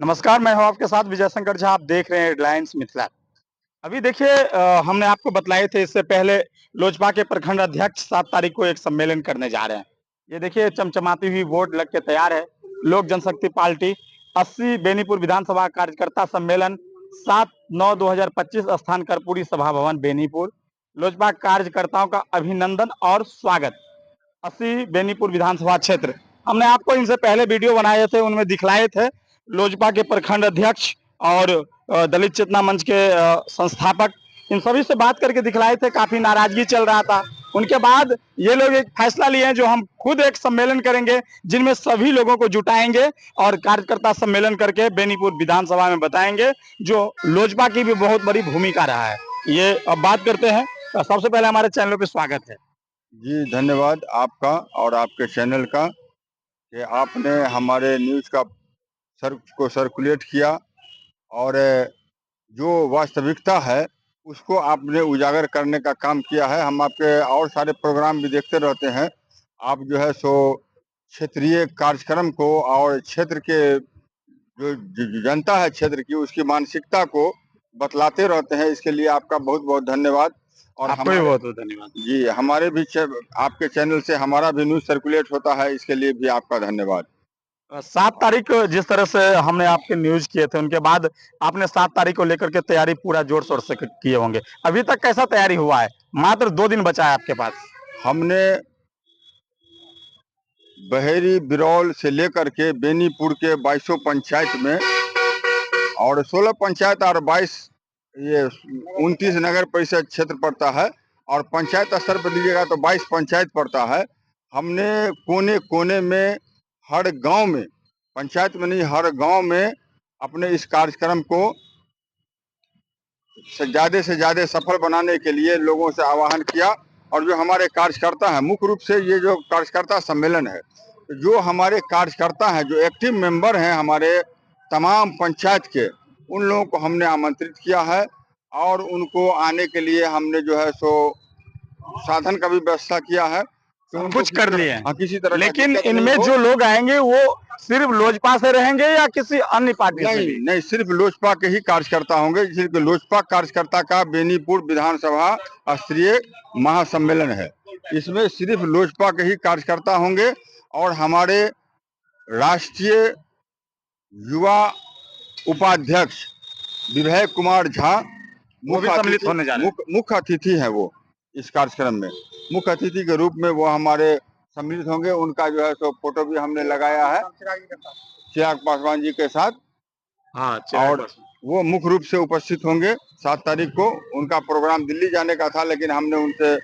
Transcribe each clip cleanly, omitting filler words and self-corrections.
नमस्कार, मैं हूँ आपके साथ विजय शंकर झा। आप देख रहे हैं हेडलाइंस मिथिला। अभी देखिए हमने आपको बतलाए थे इससे पहले लोजपा के प्रखंड अध्यक्ष 7 तारीख को एक सम्मेलन करने जा रहे हैं। ये देखिए चमचमाती हुई बोर्ड लग के तैयार है। लोक जनशक्ति पार्टी 80 बेनीपुर विधानसभा कार्यकर्ता सम्मेलन 7/9/2025 स्थान कर्पूरी सभा भवन बेनीपुर। लोजपा कार्यकर्ताओं का अभिनंदन और स्वागत। 80 बेनीपुर विधानसभा क्षेत्र। हमने आपको इनसे पहले वीडियो बनाए थे, उनमें दिखलाए थे लोजपा के प्रखंड अध्यक्ष और दलित चेतना मंच के संस्थापक, इन सभी से बात करके दिखलाए थे। काफी नाराजगी चल रहा था। उनके बाद ये लोग एक फैसला लिए हैं जो हम खुद एक सम्मेलन करेंगे जिनमें सभी लोगों को जुटाएंगे और कार्यकर्ता सम्मेलन करके बेनीपुर विधानसभा में बताएंगे, जो लोजपा की भी बहुत बड़ी भूमिका रहा है। ये अब बात करते हैं। सबसे पहले हमारे चैनल पे स्वागत है जी। धन्यवाद आपका और आपके चैनल का कि आपने हमारे न्यूज़ का सर्कुलेट किया और जो वास्तविकता है उसको आपने उजागर करने का काम किया है। हम आपके और सारे प्रोग्राम भी देखते रहते हैं। आप जो है सो क्षेत्रीय कार्यक्रम को और क्षेत्र के जो जनता है क्षेत्र की, उसकी मानसिकता को बतलाते रहते हैं। इसके लिए आपका बहुत बहुत धन्यवाद। और आपको भी बहुत बहुत धन्यवाद जी, हमारे भी आपके चैनल से हमारा भी न्यूज़ सर्कुलेट होता है, इसके लिए भी आपका धन्यवाद। 7 तारीख को जिस तरह से हमने आपके न्यूज किए थे, उनके बाद आपने 7 तारीख को लेकर के तैयारी पूरा जोर शोर से किए होंगे। अभी तक कैसा तैयारी हुआ है? मात्र 2 दिन बचा है आपके पास। हमने बहेरी बिरौल से लेकर के बेनीपुर के 22 पंचायत में और 16 पंचायत और 22 ये 29 नगर परिषद क्षेत्र पड़ता है और पंचायत स्तर पर लीजिएगा तो 22 पंचायत पड़ता है। हमने कोने कोने में हर गांव में, पंचायत में नहीं हर गांव में अपने इस कार्यक्रम को से ज़्यादा सफल बनाने के लिए लोगों से आह्वान किया। और जो हमारे कार्यकर्ता हैं, मुख्य रूप से ये जो कार्यकर्ता सम्मेलन है, जो हमारे कार्यकर्ता हैं, जो एक्टिव मेंबर हैं हमारे तमाम पंचायत के, उन लोगों को हमने आमंत्रित किया है और उनको आने के लिए हमने जो है सो साधन का भी व्यवस्था किया है। सब कुछ कर लिए हैं। किसी तरह का लेकिन दिक्कत नहीं इनमें हो। जो लोग आएंगे वो सिर्फ लोजपा से रहेंगे या किसी अन्य पार्टी से नहीं भी? नहीं, सिर्फ लोजपा के ही कार्यकर्ता होंगे। सिर्फ लोजपा कार्यकर्ता का बेनीपुर विधानसभा स्तरीय महासम्मेलन है। इसमें सिर्फ लोजपा के ही कार्यकर्ता होंगे और हमारे राष्ट्रीय युवा उपाध्यक्ष विवेक कुमार झा वो भी सम्मिलित होने जा रहे हैं। मुख्य अतिथि हैं। वो इस कार्यक्रम में मुख्य अतिथि के रूप में वो हमारे सम्मिलित होंगे। उनका जो है सो फोटो भी हमने लगाया है चिराग पासवान जी के साथ। हाँ, और वो मुख्य रूप से उपस्थित होंगे 7 तारीख को। उनका प्रोग्राम दिल्ली जाने का था, लेकिन हमने उनसे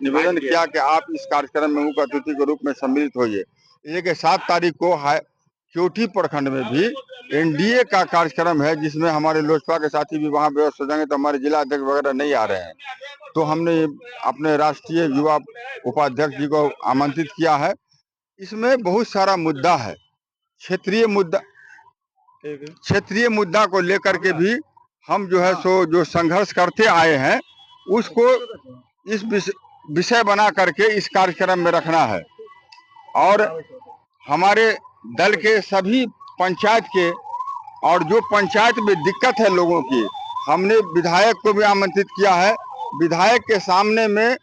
निवेदन किया कि आप इस कार्यक्रम में मुख्य अतिथि के रूप में सम्मिलित होइए। इसलिए 7 तारीख को क्योटी प्रखंड में भी एनडीए का कार्यक्रम है, जिसमें हमारे लोजपा के साथी भी वहाँ व्यवस्था हो जाएंगे। तो हमारे जिला अध्यक्ष वगैरह नहीं आ रहे हैं, तो हमने अपने राष्ट्रीय युवा उपाध्यक्ष जी को आमंत्रित किया है। इसमें बहुत सारा मुद्दा है। क्षेत्रीय मुद्दा को लेकर के भी हम जो है सो जो संघर्ष करते आए हैं, उसको इस विषय बना करके इस कार्यक्रम में रखना है। और हमारे दल के सभी पंचायत के, और जो पंचायत में दिक्कत है लोगों की, हमने विधायक को भी आमंत्रित किया है। विधायक के सामने में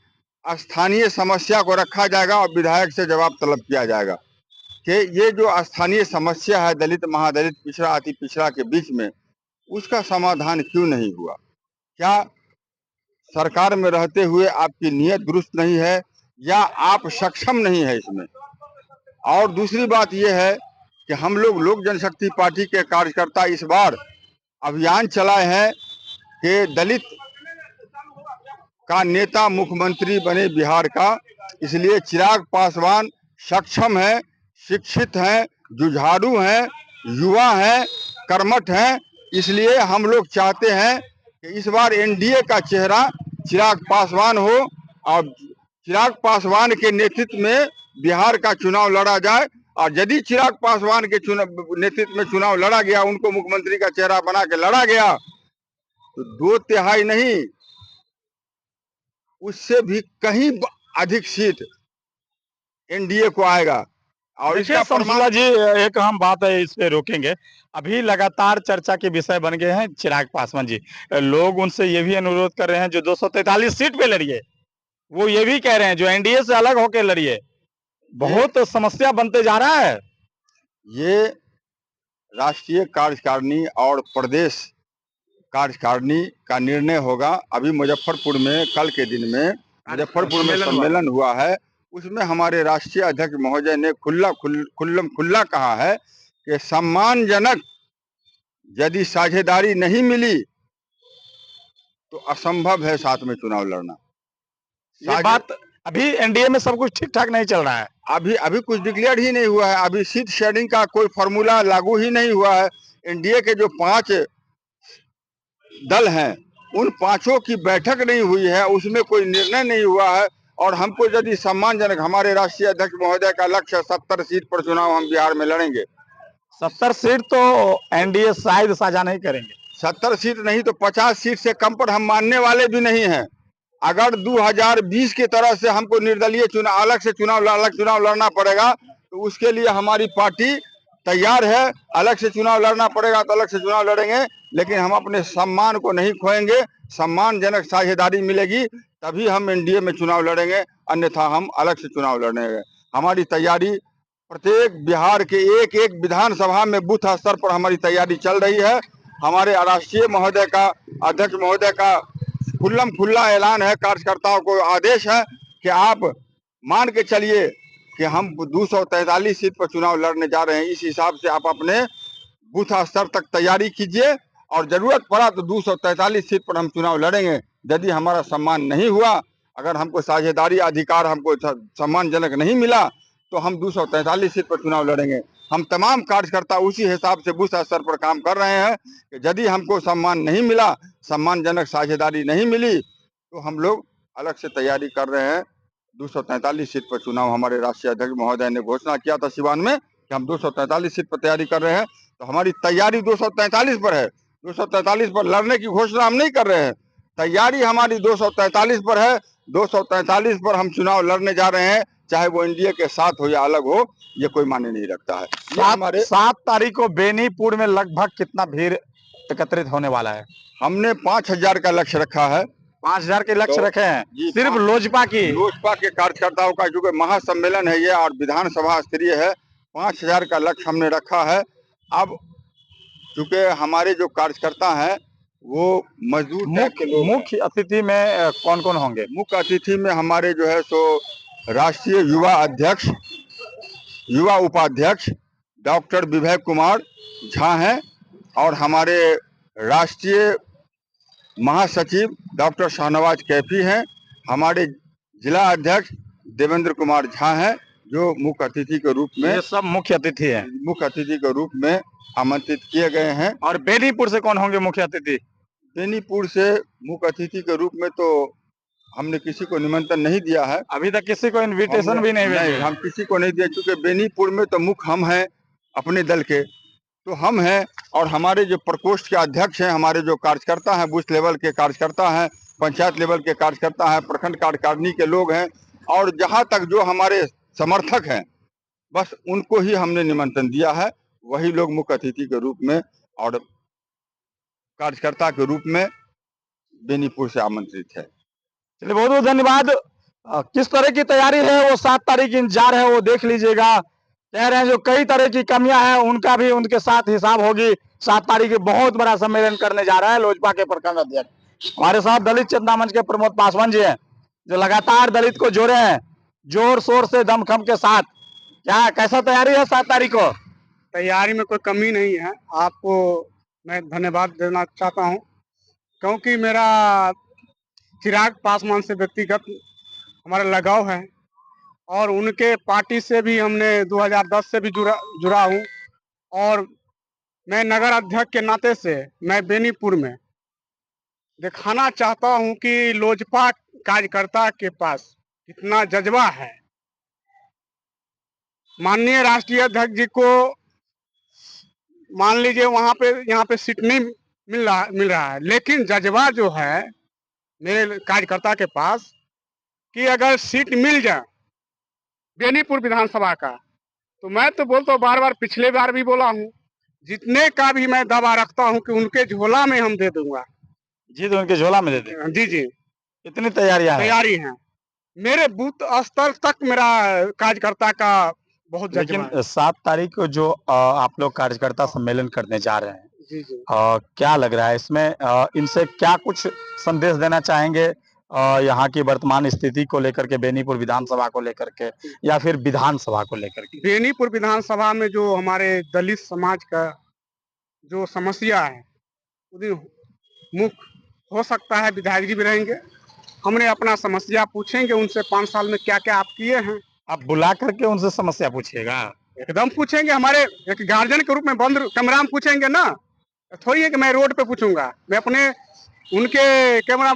स्थानीय समस्या को रखा जाएगा और विधायक से जवाब तलब किया जाएगा कि ये जो स्थानीय समस्या है दलित महादलित पिछड़ा अति पिछड़ा के बीच में, उसका समाधान क्यों नहीं हुआ। क्या सरकार में रहते हुए आपकी नीयत दुरुस्त नहीं है या आप सक्षम नहीं है इसमें। और दूसरी बात यह है कि हम लोग लोक जनशक्ति पार्टी के कार्यकर्ता इस बार अभियान चलाए हैं कि दलित का नेता मुख्यमंत्री बने बिहार का। इसलिए चिराग पासवान सक्षम है, शिक्षित हैं, जुझारू हैं, युवा हैं, कर्मठ हैं। इसलिए हम लोग चाहते हैं कि इस बार एनडीए का चेहरा चिराग पासवान हो और चिराग पासवान के नेतृत्व में बिहार का चुनाव लड़ा जाए। और यदि चिराग पासवान के नेतृत्व में चुनाव लड़ा गया, उनको मुख्यमंत्री का चेहरा बना के लड़ा गया, तो 2/3 नहीं, उससे भी कहीं अधिक सीट एनडीए को आएगा। और देखिए इसका प्रमाण शमसुल्ला जी, एक हम बात है इस पे रोकेंगे। अभी लगातार चर्चा के विषय बन गए हैं चिराग पासवान जी। लोग उनसे ये भी अनुरोध कर रहे हैं जो 243 सीट पे लड़िए, वो ये भी कह रहे हैं जो एनडीए से अलग होकर लड़िए। ये बहुत समस्या बनते जा रहा है। ये राष्ट्रीय कार्यकारिणी और प्रदेश कार्यकारिणी का निर्णय होगा। अभी मुजफ्फरपुर में कल के दिन में मुजफ्फरपुर में सम्मेलन हुआ है। उसमें हमारे राष्ट्रीय अध्यक्ष महोदय ने खुल्ला कहा है कि सम्मानजनक यदि साझेदारी नहीं मिली तो असंभव है साथ में चुनाव लड़ना। ये बात अभी एनडीए में सब कुछ ठीक ठाक नहीं चल रहा है। अभी अभी कुछ डिक्लेयर ही नहीं हुआ है। अभी सीट शेयरिंग का कोई फॉर्मूला लागू ही नहीं हुआ है। एनडीए के जो 5 दल हैं उन पांचों की बैठक नहीं हुई है, उसमें कोई निर्णय नहीं हुआ है। और हमको यदि सम्मानजनक, हमारे राष्ट्रीय अध्यक्ष महोदय का लक्ष्य 70 सीट पर चुनाव हम बिहार में लड़ेंगे। 70 सीट तो एनडीए शायद साझा नहीं करेंगे। 70 सीट नहीं तो 50 सीट से कम पर हम मानने वाले भी नहीं हैं। अगर 2020 की तरह से हमको निर्दलीय चुनाव, अलग चुनाव लड़ना पड़ेगा तो उसके लिए हमारी पार्टी तैयार है। अलग से चुनाव लड़ना पड़ेगा तो अलग से चुनाव लड़ेंगे, लेकिन हम अपने सम्मान को नहीं खोएंगे। सम्मानजनक साझेदारी मिलेगी तभी हम एनडीए में चुनाव लड़ेंगे, अन्यथा हम अलग से चुनाव लड़ेंगे। हमारी तैयारी प्रत्येक बिहार के एक एक विधानसभा में बूथ स्तर पर हमारी तैयारी चल रही है। हमारे राष्ट्रीय महोदय का, अध्यक्ष महोदय का खुल्ला ऐलान है, कार्यकर्ताओं को आदेश है कि आप मान के चलिए कि हम 243 सीट पर चुनाव लड़ने जा रहे हैं। इस हिसाब से आप अपने बूथ स्तर तक तैयारी कीजिए और जरूरत पड़ा तो 243 सीट पर हम चुनाव लड़ेंगे। यदि हमारा सम्मान नहीं हुआ, अगर हमको साझेदारी अधिकार हमको सम्मानजनक नहीं मिला तो हम 243 सीट पर चुनाव लड़ेंगे। हम तमाम कार्यकर्ता उसी हिसाब से बूथ स्तर पर काम कर रहे हैं कि यदि हमको सम्मान नहीं मिला, सम्मानजनक साझेदारी नहीं मिली तो हम लोग अलग से तैयारी कर रहे हैं। 243 सीट पर चुनाव हमारे राष्ट्रीय अध्यक्ष महोदय ने घोषणा किया था सिवान में कि हम 243 सीट पर तैयारी कर रहे हैं, तो हमारी तैयारी 243 पर है। 243 पर लड़ने की घोषणा हम नहीं कर रहे हैं, तैयारी हमारी 243 पर है। 243 पर हम चुनाव लड़ने जा रहे हैं, चाहे वो एनडीए के साथ हो या अलग हो, ये कोई मायने नहीं रखता है। 7 तारीख को बेनीपुर में लगभग कितना भीड़ एकत्रित होने वाला है? हमने 5000 का लक्ष्य रखा है। 5000 के लक्ष्य रखे हैं सिर्फ लोजपा के कार्यकर्ताओं का, क्योंकि महासम्मेलन है ये और विधानसभा स्तरीय है। 5000 का लक्ष्य हमने रखा है। अब चूंकि हमारे जो कार्यकर्ता हैं वो मजदूर के लोग। मुख्य अतिथि में कौन कौन होंगे? मुख्य अतिथि में हमारे जो है सो राष्ट्रीय युवा अध्यक्ष, युवा उपाध्यक्ष डॉक्टर विभय कुमार झा हैं और हमारे राष्ट्रीय महासचिव डॉक्टर शाहनवाज कैफी हैं। हमारे जिला अध्यक्ष देवेंद्र कुमार झा हैं जो मुख्य अतिथि के रूप में, ये सब मुख्य अतिथि हैं, मुख्य अतिथि के रूप में आमंत्रित किए गए हैं। और बेनीपुर से कौन होंगे मुख्य अतिथि? बेनीपुर से मुख्य अतिथि के रूप में तो हमने किसी को निमंत्रण नहीं दिया है। अभी तक किसी को इनविटेशन भी नहीं भेजे। हम किसी को नहीं दिया, क्योंकि बेनीपुर में तो मुख्य हम हैं अपने दल के, तो हम हैं। और हमारे जो प्रकोष्ठ के अध्यक्ष हैं, हमारे जो कार्यकर्ता हैं, बूथ लेवल के कार्यकर्ता हैं, पंचायत लेवल के कार्यकर्ता हैं, प्रखंड कार्यकारिणी के लोग हैं, और जहां तक जो हमारे समर्थक हैं, बस उनको ही हमने निमंत्रण दिया है। वही लोग मुख्य अतिथि के रूप में और कार्यकर्ता के रूप में बेनीपुर से आमंत्रित है। चलिए, बहुत बहुत धन्यवाद। किस तरह की तैयारी है वो 7 तारीख की इंतजार है, वो देख लीजिएगा। कह रहे हैं जो कई तरह की कमियां हैं उनका भी उनके साथ हिसाब होगी। 7 तारीख की बहुत बड़ा सम्मेलन करने जा रहा है लोजपा के प्रखंड अध्यक्ष। हमारे साथ दलित चेतना मंच के प्रमोद पासवान जी हैं जो लगातार दलित को जोड़े हैं जोर शोर से, दमखम के साथ। क्या कैसा तैयारी है 7 तारीख को? तैयारी में कोई कमी नहीं है। आपको मैं धन्यवाद देना चाहता हूं, क्योंकि मेरा चिराग पासवान से व्यक्तिगत हमारा लगाव है और उनके पार्टी से भी हमने 2010 से भी जुड़ा हूं। और मैं नगर अध्यक्ष के नाते से मैं बेनीपुर में दिखाना चाहता हूं कि लोजपा कार्यकर्ता के पास कितना जज्बा है। माननीय राष्ट्रीय अध्यक्ष जी को मान लीजिए वहां पे यहाँ पे सीट नहीं मिल रहा है, लेकिन जज्बा जो है मेरे कार्यकर्ता के पास कि अगर सीट मिल जाए बेनीपुर विधानसभा का तो मैं तो बोलता हूँ, बार बार पिछले बार भी बोला हूँ, जितने का भी मैं दावा रखता हूँ कि उनके झोला में हम दे दूंगा। जी, तो उनके झोला में दे दें। जी जी, कितनी तैयारियां हैं? तैयारी है। मेरे बूथ स्तर तक मेरा कार्यकर्ता का बहुत जज्बा लेकिन है। 7 तारीख को जो आप लोग कार्यकर्ता सम्मेलन करने जा रहे हैं, जी जी। क्या लग रहा है इसमें इनसे क्या कुछ संदेश देना चाहेंगे यहाँ की वर्तमान स्थिति को लेकर के, बेनीपुर विधानसभा को लेकर के या फिर विधानसभा को लेकर के? बेनीपुर विधानसभा में जो हमारे दलित समाज का जो समस्या है, उसकी मुख्य हो सकता है विधायक जी भी रहेंगे। हमने अपना समस्या पूछेंगे उनसे, 5 साल में क्या क्या आप किए हैं। आप बुला करके उनसे समस्या पूछिएगा। एकदम पूछेंगे, हमारे एक गार्जियन के रूप में बंद कमरा में पूछेंगे ना, थोड़ी है कि मैं रोड पे पूछूंगा। मैं अपने उनके कैमरा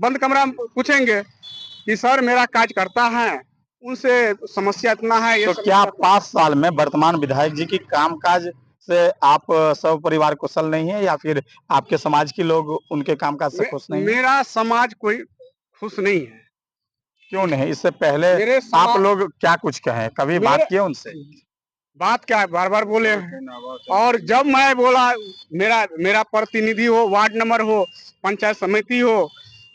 बंद कमरा में पूछेंगे कि सर मेरा कार्यकर्ता है, उनसे समस्या इतना है, ये तो क्या समस्या। 5 साल में वर्तमान विधायक जी की कामकाज से आप सब परिवार कुशल नहीं है या फिर आपके समाज के लोग उनके कामकाज से खुश नहीं है? मेरा समाज कोई खुश नहीं है। क्यों नहीं? इससे पहले मेरे आप समाज लोग क्या कुछ कहें? कभी बात मेरे किए उनसे? बात क्या है, बार बार बोले हैं। और जब मैं बोला, मेरा मेरा प्रतिनिधि हो, वार्ड नंबर हो, पंचायत समिति हो,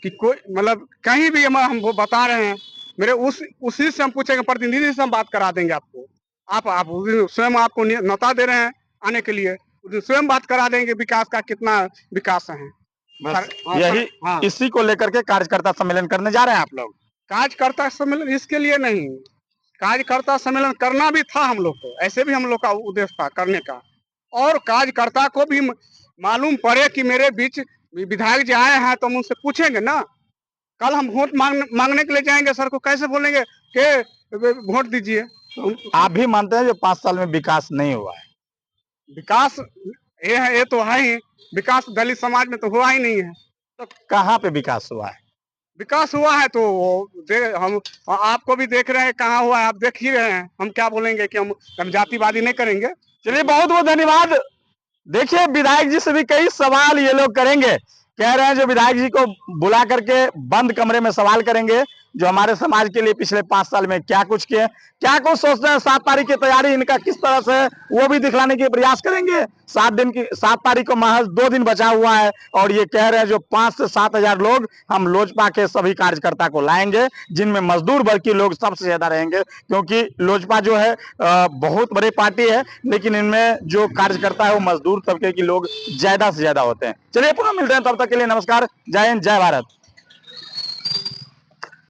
कि कोई मतलब कहीं भी हम वो बता रहे हैं, मेरे उसी से हम पूछेंगे, प्रतिनिधि से हम बात करा देंगे आपको। आप उस दिन स्वयं आपको न्योता दे रहे हैं आने के लिए, उस दिन स्वयं बात करा देंगे विकास का कितना विकास है। बस हाँ, यही हाँ। इसी को लेकर के कार्यकर्ता सम्मेलन करने जा रहे हैं आप लोग? कार्यकर्ता सम्मेलन इसके लिए नहीं, कार्यकर्ता सम्मेलन करना भी था हम लोग को, ऐसे भी हम लोग का उद्देश्य था करने का। और कार्यकर्ता को भी मालूम पड़े कि मेरे बीच विधायक जी आए हैं, तो हम उनसे पूछेंगे ना। कल हम वोट मांगने के लिए जाएंगे, सर को कैसे बोलेंगे कि वोट दीजिए। आप भी मानते हैं जो 5 साल में विकास नहीं हुआ है? विकास ये तो है ही, विकास दलित समाज में तो हुआ ही नहीं है। तो कहाँ पे विकास हुआ है? विकास हुआ है तो हम आपको भी देख रहे हैं कहाँ हुआ है, आप देख ही रहे हैं। हम क्या बोलेंगे कि हम जातिवादी नहीं करेंगे। चलिए, बहुत बहुत धन्यवाद। देखिए, विधायक जी से भी कई सवाल ये लोग करेंगे। कह रहे हैं जो विधायक जी को बुला करके बंद कमरे में सवाल करेंगे, जो हमारे समाज के लिए पिछले 5 साल में क्या कुछ किए, क्या कुछ सोचते हैं, 7 तारीख की तैयारी इनका किस तरह से है, वो भी दिखलाने की प्रयास करेंगे। 7 तारीख को महज 2 दिन बचा हुआ है और ये कह रहे हैं जो 5 से 7 हजार लोग हम लोजपा के सभी कार्यकर्ता को लाएंगे, जिनमें मजदूर वर्ग के लोग सबसे ज्यादा रहेंगे, क्योंकि लोजपा जो है बहुत बड़ी पार्टी है, लेकिन इनमें जो कार्यकर्ता है वो मजदूर तबके के लोग ज्यादा से ज्यादा होते हैं। चलिए, पुनः मिलते हैं, तब तक के लिए नमस्कार, जय हिंद, जय भारत।